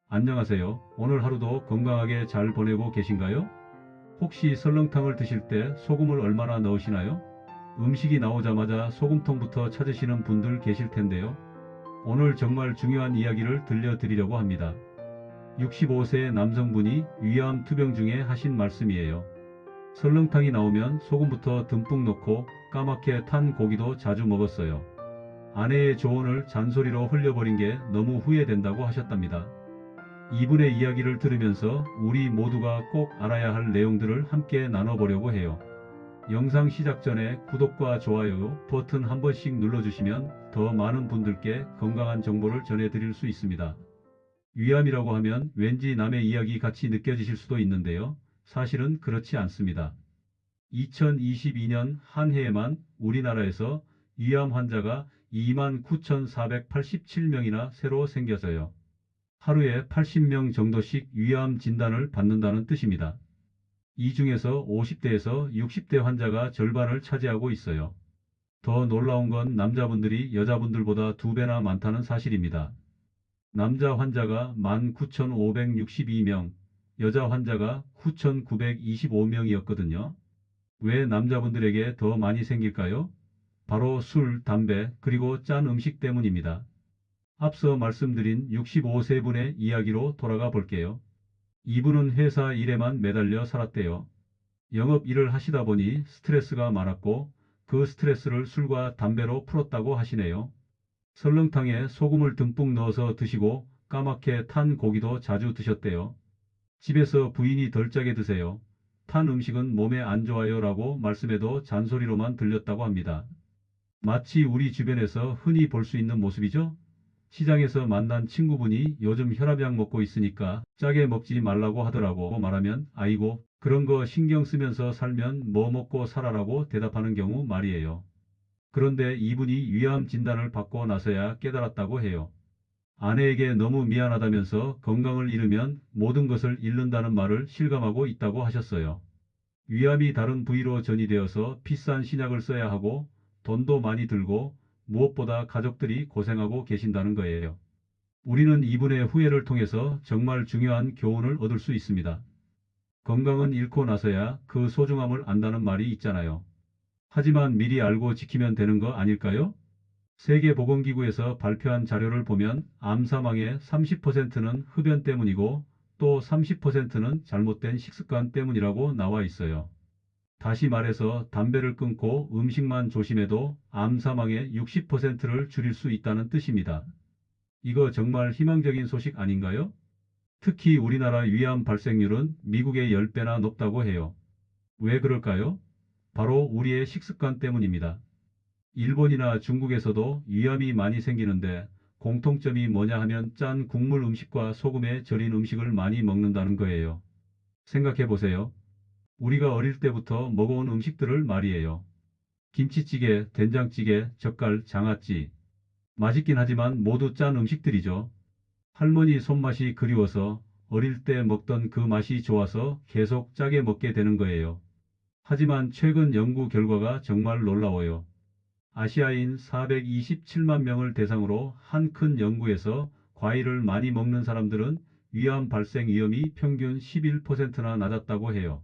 안녕하세요. 오늘 하루도 건강하게 잘 보내고 계신가요? 혹시 설렁탕을 드실 때 소금을 얼마나 넣으시나요? 음식이 나오자마자 소금통부터 찾으시는 분들 계실 텐데요. 오늘 정말 중요한 이야기를 들려드리려고 합니다. 65세 남성분이 위암 투병 중에 하신 말씀이에요. 설렁탕이 나오면 소금부터 듬뿍 넣고 까맣게 탄 고기도 자주 먹었어요. 아내의 조언을 잔소리로 흘려버린 게 너무 후회된다고 하셨답니다. 이분의 이야기를 들으면서 우리 모두가 꼭 알아야 할 내용들을 함께 나눠보려고 해요. 영상 시작 전에 구독과 좋아요 버튼 한 번씩 눌러주시면 더 많은 분들께 건강한 정보를 전해드릴 수 있습니다. 위암이라고 하면 왠지 남의 이야기 같이 느껴지실 수도 있는데요. 사실은 그렇지 않습니다. 2022년 한 해에만 우리나라에서 위암 환자가 29,487명이나 새로 생겨서요. 하루에 80명 정도씩 위암 진단을 받는다는 뜻입니다. 이 중에서 50대에서 60대 환자가 절반을 차지하고 있어요. 더 놀라운 건 남자분들이 여자분들보다 2배나 많다는 사실입니다. 남자 환자가 19,562명, 여자 환자가 9,925명이었거든요. 왜 남자분들에게 더 많이 생길까요? 바로 술, 담배, 그리고 짠 음식 때문입니다. 앞서 말씀드린 65세 분의 이야기로 돌아가 볼게요. 이분은 회사 일에만 매달려 살았대요. 영업 일을 하시다 보니 스트레스가 많았고 그 스트레스를 술과 담배로 풀었다고 하시네요. 설렁탕에 소금을 듬뿍 넣어서 드시고 까맣게 탄 고기도 자주 드셨대요. 집에서 부인이 덜 짜게 드세요. 탄 음식은 몸에 안 좋아요 라고 말씀해도 잔소리로만 들렸다고 합니다. 마치 우리 주변에서 흔히 볼 수 있는 모습이죠? 시장에서 만난 친구분이 요즘 혈압약 먹고 있으니까 짜게 먹지 말라고 하더라고 말하면 아이고 그런 거 신경 쓰면서 살면 뭐 먹고 살아라고 대답하는 경우 말이에요. 그런데 이분이 위암 진단을 받고 나서야 깨달았다고 해요. 아내에게 너무 미안하다면서 건강을 잃으면 모든 것을 잃는다는 말을 실감하고 있다고 하셨어요. 위암이 다른 부위로 전이되어서 비싼 신약을 써야 하고 돈도 많이 들고 무엇보다 가족들이 고생하고 계신다는 거예요. 우리는 이분의 후회를 통해서 정말 중요한 교훈을 얻을 수 있습니다. 건강은 잃고 나서야 그 소중함을 안다는 말이 있잖아요. 하지만 미리 알고 지키면 되는 거 아닐까요? 세계보건기구에서 발표한 자료를 보면 암 사망의 30%는 흡연 때문이고 또 30%는 잘못된 식습관 때문이라고 나와 있어요. 다시 말해서 담배를 끊고 음식만 조심해도 암 사망의 60%를 줄일 수 있다는 뜻입니다. 이거 정말 희망적인 소식 아닌가요? 특히 우리나라 위암 발생률은 미국의 10배나 높다고 해요. 왜 그럴까요? 바로 우리의 식습관 때문입니다. 일본이나 중국에서도 위암이 많이 생기는데 공통점이 뭐냐 하면 짠 국물 음식과 소금에 절인 음식을 많이 먹는다는 거예요. 생각해 보세요. 우리가 어릴 때부터 먹어온 음식들을 말이에요. 김치찌개, 된장찌개, 젓갈, 장아찌. 맛있긴 하지만 모두 짠 음식들이죠. 할머니 손맛이 그리워서 어릴 때 먹던 그 맛이 좋아서 계속 짜게 먹게 되는 거예요. 하지만 최근 연구 결과가 정말 놀라워요. 아시아인 427만 명을 대상으로 한 큰 연구에서 과일을 많이 먹는 사람들은 위암 발생 위험이 평균 11%나 낮았다고 해요.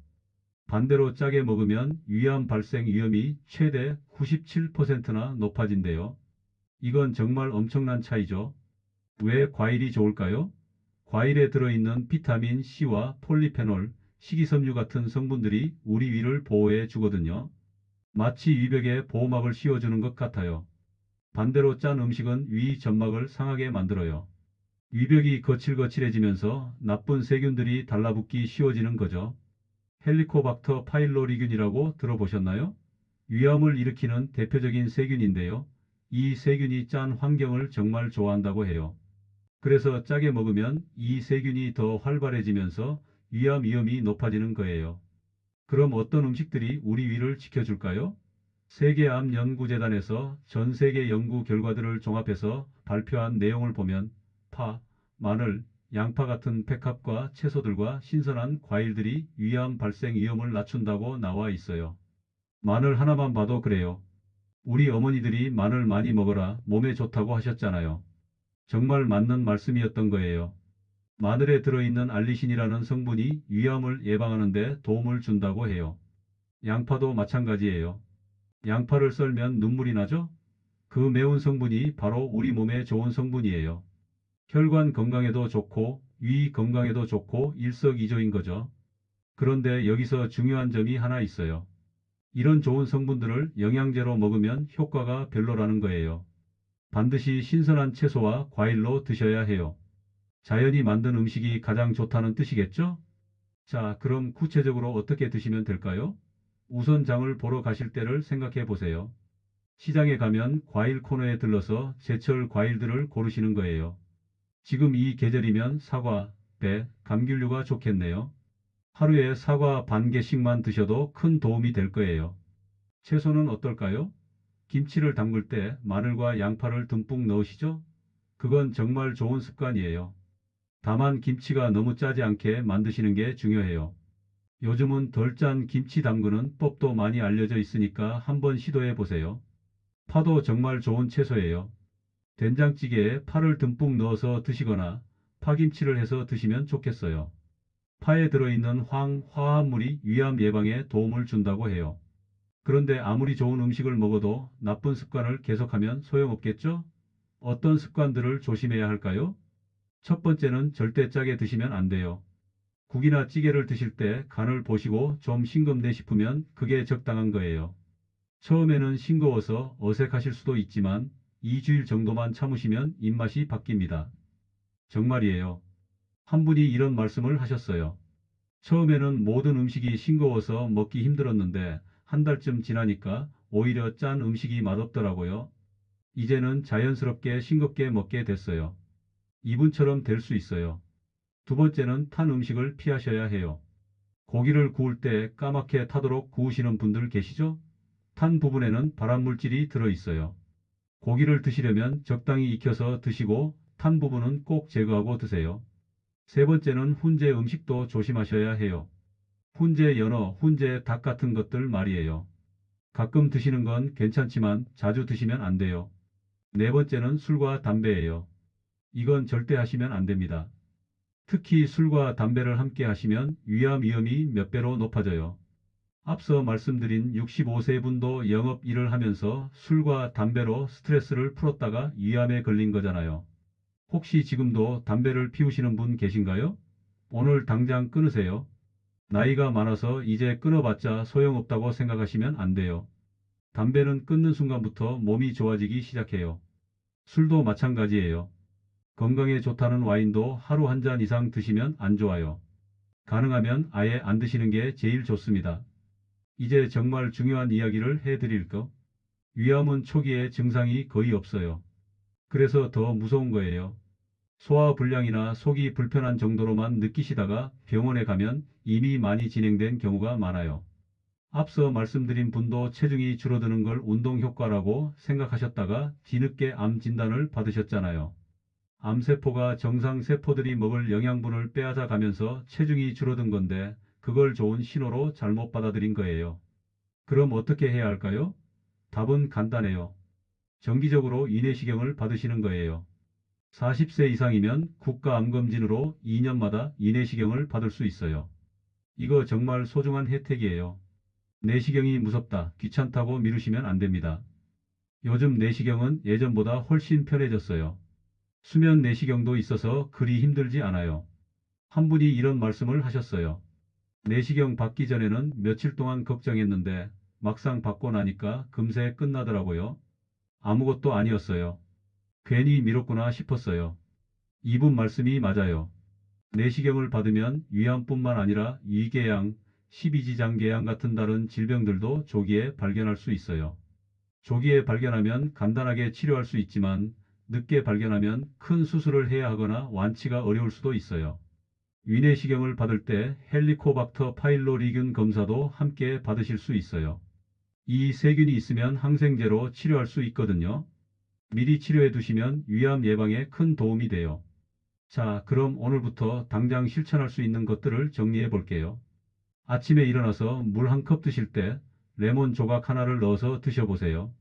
반대로 짜게 먹으면 위암 발생 위험이 최대 97%나 높아진대요. 이건 정말 엄청난 차이죠. 왜 과일이 좋을까요? 과일에 들어있는 비타민 C와 폴리페놀, 식이섬유 같은 성분들이 우리 위를 보호해 주거든요. 마치 위벽에 보호막을 씌워주는 것 같아요. 반대로 짠 음식은 위 점막을 상하게 만들어요. 위벽이 거칠거칠해지면서 나쁜 세균들이 달라붙기 쉬워지는 거죠. 헬리코박터 파일로리균이라고 들어보셨나요? 위암을 일으키는 대표적인 세균인데요. 이 세균이 짠 환경을 정말 좋아한다고 해요. 그래서 짜게 먹으면 이 세균이 더 활발해지면서 위암 위험이 높아지는 거예요. 그럼 어떤 음식들이 우리 위를 지켜줄까요? 세계암연구재단에서 전 세계 연구 결과들을 종합해서 발표한 내용을 보면 파, 마늘, 양파 같은 백합과 채소들과 신선한 과일들이 위암 발생 위험을 낮춘다고 나와 있어요. 마늘 하나만 봐도 그래요. 우리 어머니들이 마늘 많이 먹어라 몸에 좋다고 하셨잖아요. 정말 맞는 말씀이었던 거예요. 마늘에 들어있는 알리신이라는 성분이 위암을 예방하는 데 도움을 준다고 해요. 양파도 마찬가지예요. 양파를 썰면 눈물이 나죠? 그 매운 성분이 바로 우리 몸에 좋은 성분이에요. 혈관 건강에도 좋고 위 건강에도 좋고 일석이조인 거죠. 그런데 여기서 중요한 점이 하나 있어요. 이런 좋은 성분들을 영양제로 먹으면 효과가 별로라는 거예요. 반드시 신선한 채소와 과일로 드셔야 해요. 자연이 만든 음식이 가장 좋다는 뜻이겠죠? 자, 그럼 구체적으로 어떻게 드시면 될까요? 우선 장을 보러 가실 때를 생각해 보세요. 시장에 가면 과일 코너에 들러서 제철 과일들을 고르시는 거예요. 지금 이 계절이면 사과, 배, 감귤류가 좋겠네요. 하루에 사과 반 개씩만 드셔도 큰 도움이 될 거예요. 채소는 어떨까요? 김치를 담글 때 마늘과 양파를 듬뿍 넣으시죠? 그건 정말 좋은 습관이에요. 다만 김치가 너무 짜지 않게 만드시는 게 중요해요. 요즘은 덜 짠 김치 담그는 법도 많이 알려져 있으니까 한번 시도해 보세요. 파도 정말 좋은 채소예요. 된장찌개에 파를 듬뿍 넣어서 드시거나 파김치를 해서 드시면 좋겠어요. 파에 들어있는 화합물이 위암 예방에 도움을 준다고 해요. 그런데 아무리 좋은 음식을 먹어도 나쁜 습관을 계속하면 소용없겠죠? 어떤 습관들을 조심해야 할까요? 첫 번째는 절대 짜게 드시면 안 돼요. 국이나 찌개를 드실 때 간을 보시고 좀 싱겁네 싶으면 그게 적당한 거예요. 처음에는 싱거워서 어색하실 수도 있지만 2주일 정도만 참으시면 입맛이 바뀝니다. 정말이에요. 한 분이 이런 말씀을 하셨어요. 처음에는 모든 음식이 싱거워서 먹기 힘들었는데 한 달쯤 지나니까 오히려 짠 음식이 맛없더라고요. 이제는 자연스럽게 싱겁게 먹게 됐어요. 이분처럼 될 수 있어요. 두 번째는 탄 음식을 피하셔야 해요. 고기를 구울 때 까맣게 타도록 구우시는 분들 계시죠? 탄 부분에는 발암물질이 들어있어요. 고기를 드시려면 적당히 익혀서 드시고 탄 부분은 꼭 제거하고 드세요. 세 번째는 훈제 음식도 조심하셔야 해요. 훈제 연어, 훈제 닭 같은 것들 말이에요. 가끔 드시는 건 괜찮지만 자주 드시면 안 돼요. 네 번째는 술과 담배예요. 이건 절대 하시면 안 됩니다. 특히 술과 담배를 함께 하시면 위암 위험이 몇 배로 높아져요. 앞서 말씀드린 65세 분도 영업 일을 하면서 술과 담배로 스트레스를 풀었다가 위암에 걸린 거잖아요. 혹시 지금도 담배를 피우시는 분 계신가요? 오늘 당장 끊으세요. 나이가 많아서 이제 끊어봤자 소용없다고 생각하시면 안 돼요. 담배는 끊는 순간부터 몸이 좋아지기 시작해요. 술도 마찬가지예요. 건강에 좋다는 와인도 하루 한 잔 이상 드시면 안 좋아요. 가능하면 아예 안 드시는 게 제일 좋습니다. 이제 정말 중요한 이야기를 해드릴까? 위암은 초기에 증상이 거의 없어요. 그래서 더 무서운 거예요. 소화불량이나 속이 불편한 정도로만 느끼시다가 병원에 가면 이미 많이 진행된 경우가 많아요. 앞서 말씀드린 분도 체중이 줄어드는 걸 운동 효과라고 생각하셨다가 뒤늦게 암 진단을 받으셨잖아요. 암세포가 정상 세포들이 먹을 영양분을 빼앗아 가면서 체중이 줄어든 건데 그걸 좋은 신호로 잘못 받아들인 거예요. 그럼 어떻게 해야 할까요? 답은 간단해요. 정기적으로 위내시경을 받으시는 거예요. 40세 이상이면 국가암검진으로 2년마다 위내시경을 받을 수 있어요. 이거 정말 소중한 혜택이에요. 내시경이 무섭다, 귀찮다고 미루시면 안 됩니다. 요즘 내시경은 예전보다 훨씬 편해졌어요. 수면 내시경도 있어서 그리 힘들지 않아요. 한 분이 이런 말씀을 하셨어요. 내시경 받기 전에는 며칠 동안 걱정했는데 막상 받고 나니까 금세 끝나더라고요. 아무것도 아니었어요. 괜히 미뤘구나 싶었어요. 이분 말씀이 맞아요. 내시경을 받으면 위암뿐만 아니라 위궤양, 십이지장궤양 같은 다른 질병들도 조기에 발견할 수 있어요. 조기에 발견하면 간단하게 치료할 수 있지만 늦게 발견하면 큰 수술을 해야 하거나 완치가 어려울 수도 있어요. 위내시경을 받을 때 헬리코박터 파일로리균 검사도 함께 받으실 수 있어요. 이 세균이 있으면 항생제로 치료할 수 있거든요. 미리 치료해 두시면 위암 예방에 큰 도움이 돼요. 자, 그럼 오늘부터 당장 실천할 수 있는 것들을 정리해 볼게요. 아침에 일어나서 물 한 컵 드실 때 레몬 조각 하나를 넣어서 드셔보세요.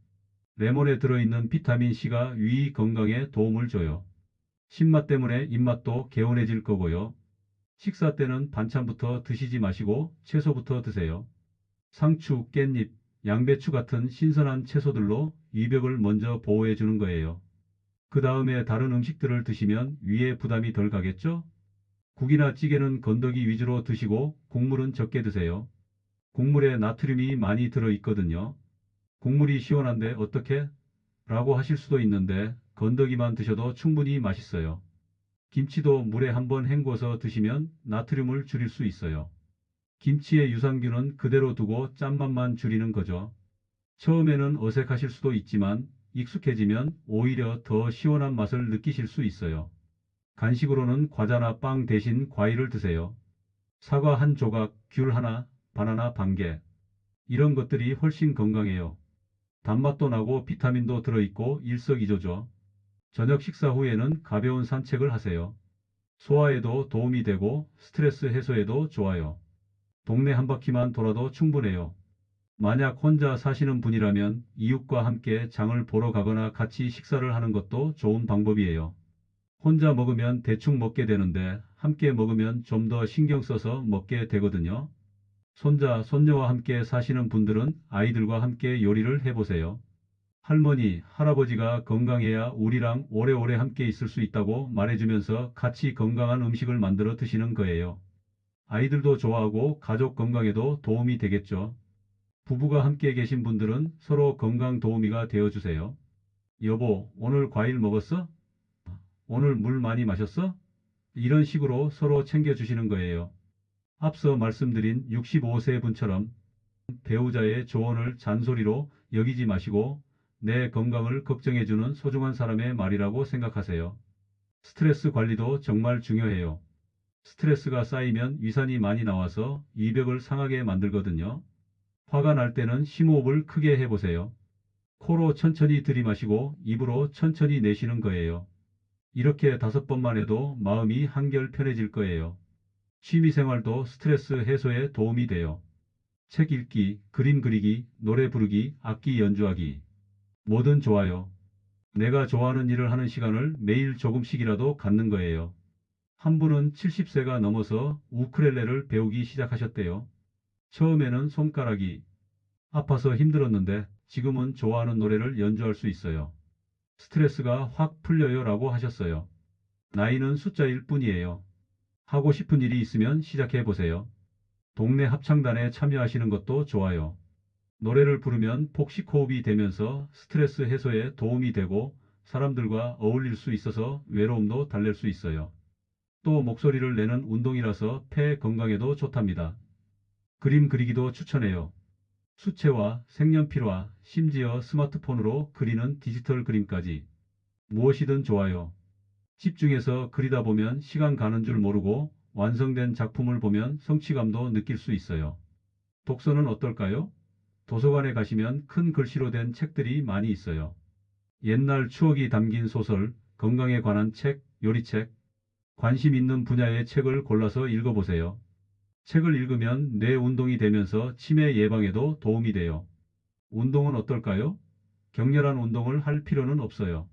레몬에 들어있는 비타민C가 위 건강에 도움을 줘요. 신맛 때문에 입맛도 개운해질 거고요. 식사 때는 반찬부터 드시지 마시고 채소부터 드세요. 상추, 깻잎, 양배추 같은 신선한 채소들로 위벽을 먼저 보호해 주는 거예요. 그 다음에 다른 음식들을 드시면 위에 부담이 덜 가겠죠? 국이나 찌개는 건더기 위주로 드시고 국물은 적게 드세요. 국물에 나트륨이 많이 들어 있거든요. 국물이 시원한데 어떻게? 라고 하실 수도 있는데 건더기만 드셔도 충분히 맛있어요. 김치도 물에 한번 헹궈서 드시면 나트륨을 줄일 수 있어요. 김치의 유산균은 그대로 두고 짠맛만 줄이는 거죠. 처음에는 어색하실 수도 있지만 익숙해지면 오히려 더 시원한 맛을 느끼실 수 있어요. 간식으로는 과자나 빵 대신 과일을 드세요. 사과 한 조각, 귤 하나, 바나나 반 개. 이런 것들이 훨씬 건강해요. 단맛도 나고 비타민도 들어있고 일석이조죠. 저녁 식사 후에는 가벼운 산책을 하세요. 소화에도 도움이 되고 스트레스 해소에도 좋아요. 동네 한 바퀴만 돌아도 충분해요. 만약 혼자 사시는 분이라면 이웃과 함께 장을 보러 가거나 같이 식사를 하는 것도 좋은 방법이에요. 혼자 먹으면 대충 먹게 되는데 함께 먹으면 좀 더 신경 써서 먹게 되거든요. 손자, 손녀와 함께 사시는 분들은 아이들과 함께 요리를 해보세요. 할머니, 할아버지가 건강해야 우리랑 오래오래 함께 있을 수 있다고 말해주면서 같이 건강한 음식을 만들어 드시는 거예요. 아이들도 좋아하고 가족 건강에도 도움이 되겠죠. 부부가 함께 계신 분들은 서로 건강 도우미가 되어주세요. 여보, 오늘 과일 먹었어? 오늘 물 많이 마셨어? 이런 식으로 서로 챙겨주시는 거예요. 앞서 말씀드린 65세 분처럼 배우자의 조언을 잔소리로 여기지 마시고 내 건강을 걱정해주는 소중한 사람의 말이라고 생각하세요. 스트레스 관리도 정말 중요해요. 스트레스가 쌓이면 위산이 많이 나와서 위벽을 상하게 만들거든요. 화가 날 때는 심호흡을 크게 해보세요. 코로 천천히 들이마시고 입으로 천천히 내쉬는 거예요. 이렇게 5번만 해도 마음이 한결 편해질 거예요. 취미생활도 스트레스 해소에 도움이 돼요. 책 읽기, 그림 그리기, 노래 부르기, 악기 연주하기. 뭐든 좋아요. 내가 좋아하는 일을 하는 시간을 매일 조금씩이라도 갖는 거예요. 한 분은 70세가 넘어서 우크렐레를 배우기 시작하셨대요. 처음에는 손가락이 아파서 힘들었는데 지금은 좋아하는 노래를 연주할 수 있어요. 스트레스가 확 풀려요 라고 하셨어요. 나이는 숫자일 뿐이에요. 하고 싶은 일이 있으면 시작해 보세요. 동네 합창단에 참여하시는 것도 좋아요. 노래를 부르면 복식 호흡이 되면서 스트레스 해소에 도움이 되고 사람들과 어울릴 수 있어서 외로움도 달랠 수 있어요. 또 목소리를 내는 운동이라서 폐 건강에도 좋답니다. 그림 그리기도 추천해요. 수채화, 색연필화, 심지어 스마트폰으로 그리는 디지털 그림까지 무엇이든 좋아요. 집중해서 그리다 보면 시간 가는 줄 모르고 완성된 작품을 보면 성취감도 느낄 수 있어요. 독서는 어떨까요? 도서관에 가시면 큰 글씨로 된 책들이 많이 있어요. 옛날 추억이 담긴 소설, 건강에 관한 책, 요리책, 관심 있는 분야의 책을 골라서 읽어보세요. 책을 읽으면 뇌 운동이 되면서 치매 예방에도 도움이 돼요. 운동은 어떨까요? 격렬한 운동을 할 필요는 없어요.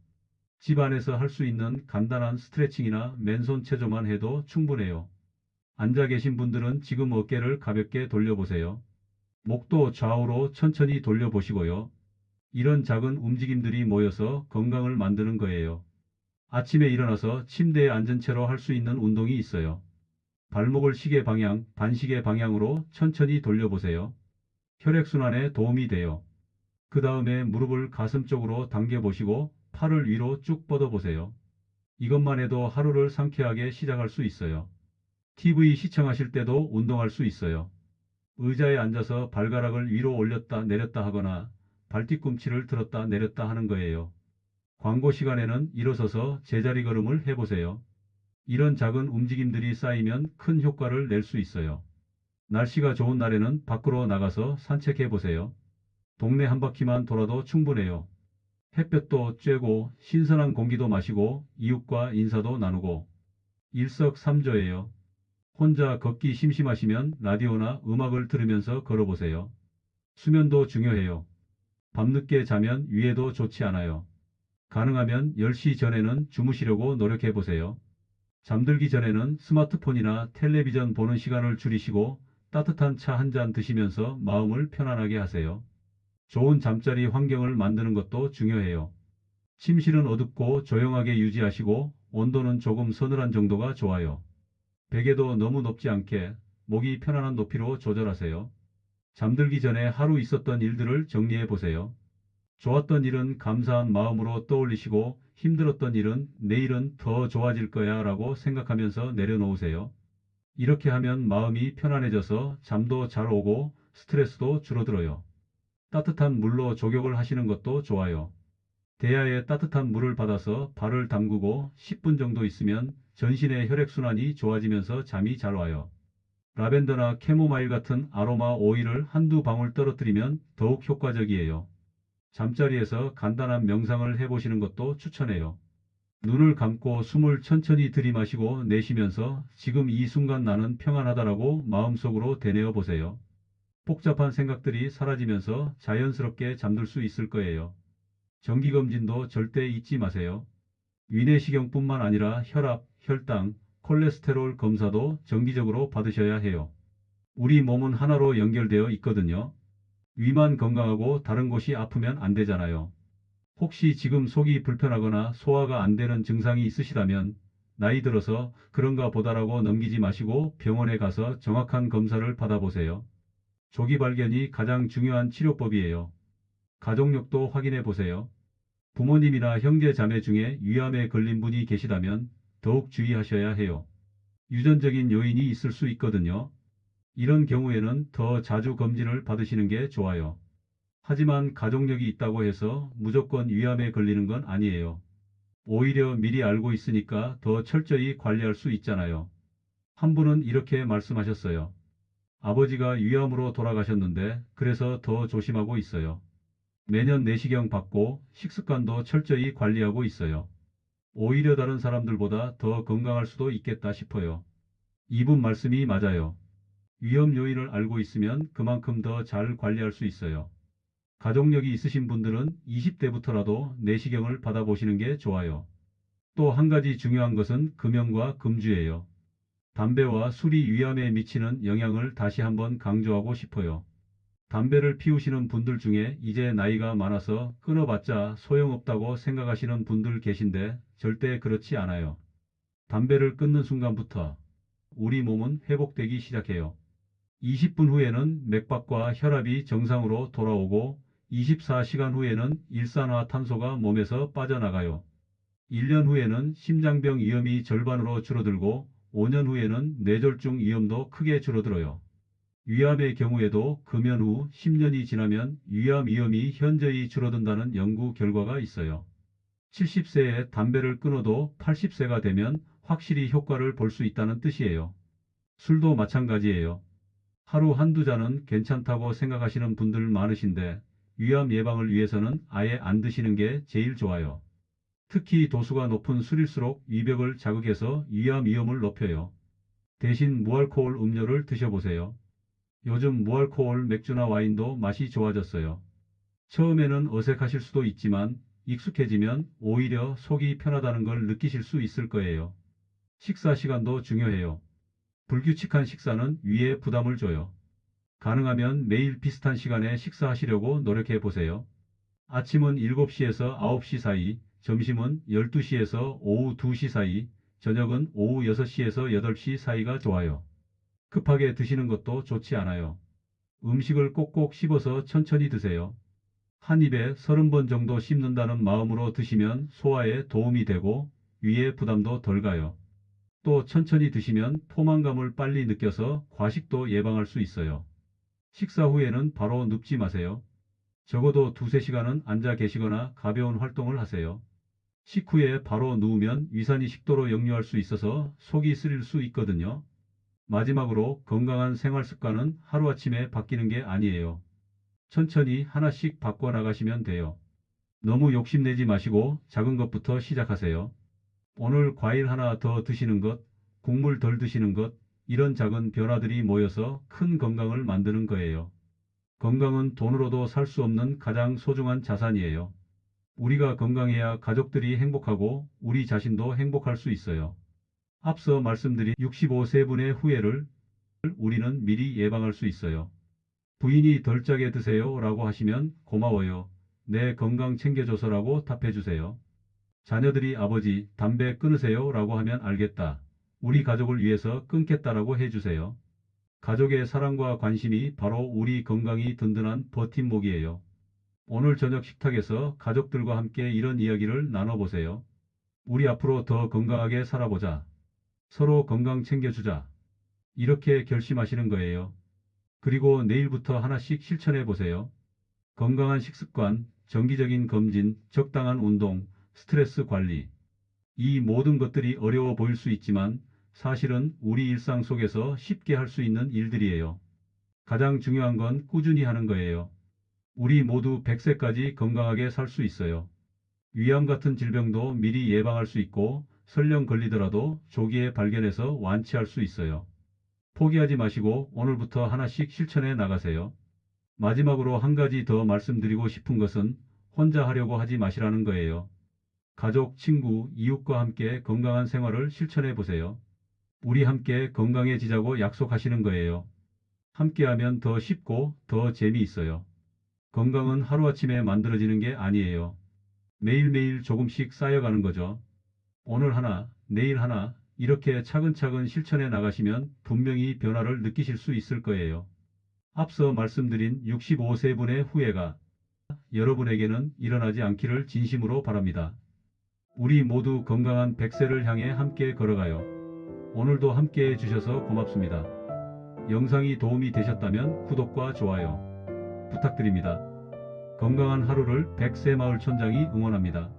집 안에서 할 수 있는 간단한 스트레칭이나 맨손 체조만 해도 충분해요. 앉아 계신 분들은 지금 어깨를 가볍게 돌려보세요. 목도 좌우로 천천히 돌려보시고요. 이런 작은 움직임들이 모여서 건강을 만드는 거예요. 아침에 일어나서 침대에 앉은 채로 할 수 있는 운동이 있어요. 발목을 시계 방향, 반시계 방향으로 천천히 돌려보세요. 혈액순환에 도움이 돼요. 그 다음에 무릎을 가슴 쪽으로 당겨보시고 팔을 위로 쭉 뻗어보세요. 이것만 해도 하루를 상쾌하게 시작할 수 있어요. TV 시청하실 때도 운동할 수 있어요. 의자에 앉아서 발가락을 위로 올렸다 내렸다 하거나 발뒤꿈치를 들었다 내렸다 하는 거예요. 광고 시간에는 일어서서 제자리 걸음을 해보세요. 이런 작은 움직임들이 쌓이면 큰 효과를 낼 수 있어요. 날씨가 좋은 날에는 밖으로 나가서 산책해 보세요. 동네 한 바퀴만 돌아도 충분해요. 햇볕도 쬐고 신선한 공기도 마시고 이웃과 인사도 나누고 일석삼조예요. 혼자 걷기 심심하시면 라디오나 음악을 들으면서 걸어보세요. 수면도 중요해요. 밤늦게 자면 위에도 좋지 않아요. 가능하면 10시 전에는 주무시려고 노력해 보세요. 잠들기 전에는 스마트폰이나 텔레비전 보는 시간을 줄이시고 따뜻한 차 한 잔 드시면서 마음을 편안하게 하세요. 좋은 잠자리 환경을 만드는 것도 중요해요. 침실은 어둡고 조용하게 유지하시고 온도는 조금 서늘한 정도가 좋아요. 베개도 너무 높지 않게 목이 편안한 높이로 조절하세요. 잠들기 전에 하루 있었던 일들을 정리해 보세요. 좋았던 일은 감사한 마음으로 떠올리시고 힘들었던 일은 내일은 더 좋아질 거야 라고 생각하면서 내려놓으세요. 이렇게 하면 마음이 편안해져서 잠도 잘 오고 스트레스도 줄어들어요. 따뜻한 물로 족욕을 하시는 것도 좋아요. 대야에 따뜻한 물을 받아서 발을 담그고 10분 정도 있으면 전신의 혈액순환이 좋아지면서 잠이 잘 와요. 라벤더나 캐모마일 같은 아로마 오일을 한두 방울 떨어뜨리면 더욱 효과적이에요. 잠자리에서 간단한 명상을 해보시는 것도 추천해요. 눈을 감고 숨을 천천히 들이마시고 내쉬면서 지금 이 순간 나는 평안하다라고 마음속으로 되뇌어 보세요. 복잡한 생각들이 사라지면서 자연스럽게 잠들 수 있을 거예요. 정기검진도 절대 잊지 마세요. 위내시경뿐만 아니라 혈압, 혈당, 콜레스테롤 검사도 정기적으로 받으셔야 해요. 우리 몸은 하나로 연결되어 있거든요. 위만 건강하고 다른 곳이 아프면 안 되잖아요. 혹시 지금 속이 불편하거나 소화가 안 되는 증상이 있으시다면 나이 들어서 그런가 보다라고 넘기지 마시고 병원에 가서 정확한 검사를 받아보세요. 조기 발견이 가장 중요한 치료법이에요. 가족력도 확인해 보세요. 부모님이나 형제 자매 중에 위암에 걸린 분이 계시다면 더욱 주의하셔야 해요. 유전적인 요인이 있을 수 있거든요. 이런 경우에는 더 자주 검진을 받으시는 게 좋아요. 하지만 가족력이 있다고 해서 무조건 위암에 걸리는 건 아니에요. 오히려 미리 알고 있으니까 더 철저히 관리할 수 있잖아요. 한 분은 이렇게 말씀하셨어요. 아버지가 위암으로 돌아가셨는데 그래서 더 조심하고 있어요. 매년 내시경 받고 식습관도 철저히 관리하고 있어요. 오히려 다른 사람들보다 더 건강할 수도 있겠다 싶어요. 이분 말씀이 맞아요. 위험 요인을 알고 있으면 그만큼 더 잘 관리할 수 있어요. 가족력이 있으신 분들은 20대부터라도 내시경을 받아보시는 게 좋아요. 또 한 가지 중요한 것은 금연과 금주예요. 담배와 술이 위암에 미치는 영향을 다시 한번 강조하고 싶어요. 담배를 피우시는 분들 중에 이제 나이가 많아서 끊어봤자 소용없다고 생각하시는 분들 계신데 절대 그렇지 않아요. 담배를 끊는 순간부터 우리 몸은 회복되기 시작해요. 20분 후에는 맥박과 혈압이 정상으로 돌아오고 24시간 후에는 일산화탄소가 몸에서 빠져나가요. 1년 후에는 심장병 위험이 절반으로 줄어들고 5년 후에는 뇌졸중 위험도 크게 줄어들어요. 위암의 경우에도 금연 후 10년이 지나면 위암 위험이 현저히 줄어든다는 연구 결과가 있어요. 70세에 담배를 끊어도 80세가 되면 확실히 효과를 볼 수 있다는 뜻이에요. 술도 마찬가지예요. 하루 한두 잔은 괜찮다고 생각하시는 분들 많으신데 위암 예방을 위해서는 아예 안 드시는 게 제일 좋아요. 특히 도수가 높은 술일수록 위벽을 자극해서 위암 위험을 높여요. 대신 무알코올 음료를 드셔보세요. 요즘 무알코올 맥주나 와인도 맛이 좋아졌어요. 처음에는 어색하실 수도 있지만 익숙해지면 오히려 속이 편하다는 걸 느끼실 수 있을 거예요. 식사 시간도 중요해요. 불규칙한 식사는 위에 부담을 줘요. 가능하면 매일 비슷한 시간에 식사하시려고 노력해 보세요. 아침은 7시에서 9시 사이, 점심은 12시에서 오후 2시 사이, 저녁은 오후 6시에서 8시 사이가 좋아요. 급하게 드시는 것도 좋지 않아요. 음식을 꼭꼭 씹어서 천천히 드세요. 한 입에 30번 정도 씹는다는 마음으로 드시면 소화에 도움이 되고 위에 부담도 덜 가요. 또 천천히 드시면 포만감을 빨리 느껴서 과식도 예방할 수 있어요. 식사 후에는 바로 눕지 마세요. 적어도 2~3시간은 앉아 계시거나 가벼운 활동을 하세요. 식후에 바로 누우면 위산이 식도로 역류할 수 있어서 속이 쓰릴 수 있거든요. 마지막으로 건강한 생활 습관은 하루아침에 바뀌는 게 아니에요. 천천히 하나씩 바꿔나가시면 돼요. 너무 욕심내지 마시고 작은 것부터 시작하세요. 오늘 과일 하나 더 드시는 것, 국물 덜 드시는 것, 이런 작은 변화들이 모여서 큰 건강을 만드는 거예요. 건강은 돈으로도 살 수 없는 가장 소중한 자산이에요. 우리가 건강해야 가족들이 행복하고 우리 자신도 행복할 수 있어요. 앞서 말씀드린 65세분의 후회를 우리는 미리 예방할 수 있어요. 부인이 덜 짜게 드세요 라고 하시면 고마워요. 내 건강 챙겨줘서라고 답해주세요. 자녀들이 아버지 담배 끊으세요 라고 하면 알겠다. 우리 가족을 위해서 끊겠다라고 해주세요. 가족의 사랑과 관심이 바로 우리 건강이 든든한 버팀목이에요. 오늘 저녁 식탁에서 가족들과 함께 이런 이야기를 나눠보세요. 우리 앞으로 더 건강하게 살아보자. 서로 건강 챙겨주자. 이렇게 결심하시는 거예요. 그리고 내일부터 하나씩 실천해 보세요. 건강한 식습관, 정기적인 검진, 적당한 운동, 스트레스 관리. 이 모든 것들이 어려워 보일 수 있지만 사실은 우리 일상 속에서 쉽게 할 수 있는 일들이에요. 가장 중요한 건 꾸준히 하는 거예요. 우리 모두 100세까지 건강하게 살 수 있어요. 위암 같은 질병도 미리 예방할 수 있고 설령 걸리더라도 조기에 발견해서 완치할 수 있어요. 포기하지 마시고 오늘부터 하나씩 실천해 나가세요. 마지막으로 한 가지 더 말씀드리고 싶은 것은 혼자 하려고 하지 마시라는 거예요. 가족, 친구, 이웃과 함께 건강한 생활을 실천해 보세요. 우리 함께 건강해지자고 약속하시는 거예요. 함께하면 더 쉽고 더 재미있어요. 건강은 하루아침에 만들어지는 게 아니에요. 매일매일 조금씩 쌓여가는 거죠. 오늘 하나, 내일 하나, 이렇게 차근차근 실천해 나가시면 분명히 변화를 느끼실 수 있을 거예요. 앞서 말씀드린 65세분의 후회가 여러분에게는 일어나지 않기를 진심으로 바랍니다. 우리 모두 건강한 100세를 향해 함께 걸어가요. 오늘도 함께 해주셔서 고맙습니다. 영상이 도움이 되셨다면 구독과 좋아요 부탁드립니다. 건강한 하루를 100세 마을 촌장이 응원합니다.